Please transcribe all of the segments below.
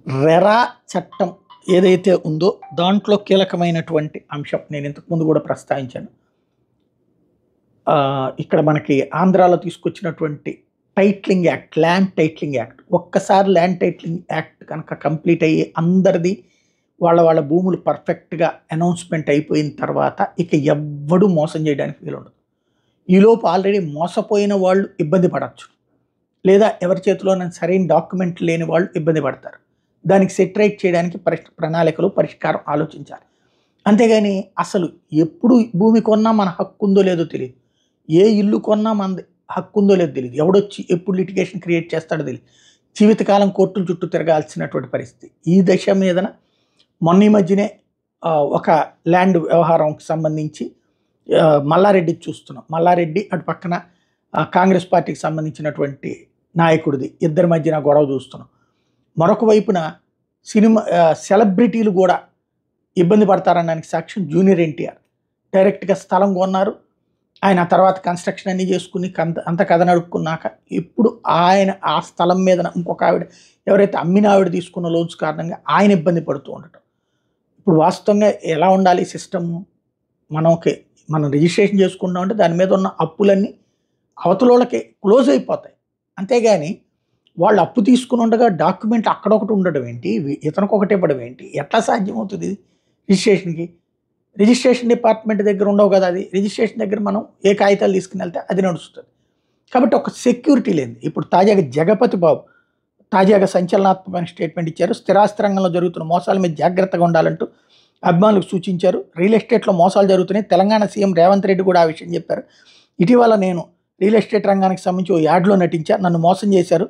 RERA చట్టం ఏదైతే ఉందో దాంట్లో కీలకమైనటువంటి అంశం నేను ఇంతకుముందు కూడా ప్రస్తావించాను. ఇక్కడ మనకి ఆంధ్రాలో తీసుకొచ్చినటువంటి titling act, land titling act. ఒక్కసారి ల్యాండ్ టైట్లింగ్ యాక్ట్ కనుక కంప్లీట్ అయ్యి అందరిది వాళ్ళ భూములు పర్ఫెక్ట్గా అనౌన్స్మెంట్ అయిపోయిన తర్వాత ఇక ఎవ్వడూ మోసం చేయడానికి వీలుండదు. ఈలోపు ఆల్రెడీ మోసపోయిన వాళ్ళు ఇబ్బంది పడవచ్చు, లేదా ఎవరి చేతిలోనైనా సరైన డాక్యుమెంట్ లేని వాళ్ళు ఇబ్బంది పడతారు. దానికి సెటరేట్ చేయడానికి ప్రణాళికలు, పరిష్కారం ఆలోచించాలి. అంతేగాని అసలు ఎప్పుడు భూమి కొన్నా మన హక్కు ఉందో లేదో తెలియదు, ఏ ఇల్లు కొన్నా మన హక్కు ఉందో లేదో తెలియదు, ఎవడొచ్చి ఎప్పుడు లిటిగేషన్ క్రియేట్ చేస్తాడో తెలియదు. జీవితకాలం కోర్టుల చుట్టూ తిరగాల్సినటువంటి పరిస్థితి. ఈ దశ మీదన మొన్న ఈ మధ్యనే ఒక ల్యాండ్ వ్యవహారంకి సంబంధించి మల్లారెడ్డి చూస్తున్నాం. మల్లారెడ్డి అటు పక్కన కాంగ్రెస్ పార్టీకి సంబంధించినటువంటి నాయకుడిది, ఇద్దరి మధ్యన గొడవ చూస్తున్నాం. మరొక వైపున సినిమా సెలబ్రిటీలు కూడా ఇబ్బంది పడతారనడానికి సాక్ష్యం జూనియర్ ఎన్టీఆర్. డైరెక్ట్గా స్థలం కొన్నారు ఆయన, తర్వాత కన్స్ట్రక్షన్ అన్నీ చేసుకుని అంత కథ నడుపుకున్నాక ఇప్పుడు ఆయన ఆ స్థలం మీద ఇంకొక ఆవిడ, ఎవరైతే అమ్మిన ఆవిడ తీసుకున్న లోన్స్ కారణంగా ఆయన ఇబ్బంది పడుతూ ఉండటం. ఇప్పుడు వాస్తవంగా ఎలా ఉండాలి సిస్టమ్? మనం రిజిస్ట్రేషన్ చేసుకున్నామంటే దాని మీద ఉన్న అప్పులన్నీ అవతలోళ్ళకి క్లోజ్ అయిపోతాయి. అంతేగాని వాళ్ళు అప్పు తీసుకుని ఉండగా డాక్యుమెంట్ అక్కడొకటి ఉండడం ఏంటి, ఇతనికి ఒకటి ఇవ్వడం ఏంటి? ఎట్లా సాధ్యమవుతుంది రిజిస్ట్రేషన్కి? రిజిస్ట్రేషన్ డిపార్ట్మెంట్ దగ్గర ఉండవు కదా. అది రిజిస్ట్రేషన్ దగ్గర మనం ఏ కాగితాలు తీసుకుని వెళ్తే అది నడుస్తుంది. కాబట్టి ఒక సెక్యూరిటీ లేదు. ఇప్పుడు తాజాగా జగపతి బాబు సంచలనాత్మకమైన స్టేట్మెంట్ ఇచ్చారు. స్థిరాస్తి రంగంలో జరుగుతున్న మోసాల మీద జాగ్రత్తగా ఉండాలంటూ అభిమానులకు సూచించారు. రియల్ ఎస్టేట్లో మోసాలు జరుగుతున్నాయి. తెలంగాణ సీఎం రేవంత్ రెడ్డి కూడా ఆ విషయం చెప్పారు. ఇటీవల నేను రియల్ ఎస్టేట్ రంగానికి సంబంధించి ఓ యాడ్లో నటించా, నన్ను మోసం చేశారు,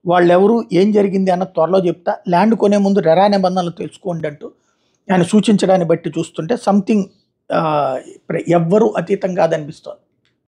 వాళ్ళెవరు, ఏం జరిగింది అన్న త్వరలో చెప్తా, ల్యాండ్ కొనే ముందు రెరా నిబంధనలు తెలుసుకోండి అంటూ ఆయన సూచించడాన్ని బట్టి చూస్తుంటే సంథింగ్ ఎవ్వరూ అతీతం కాదనిపిస్తోంది.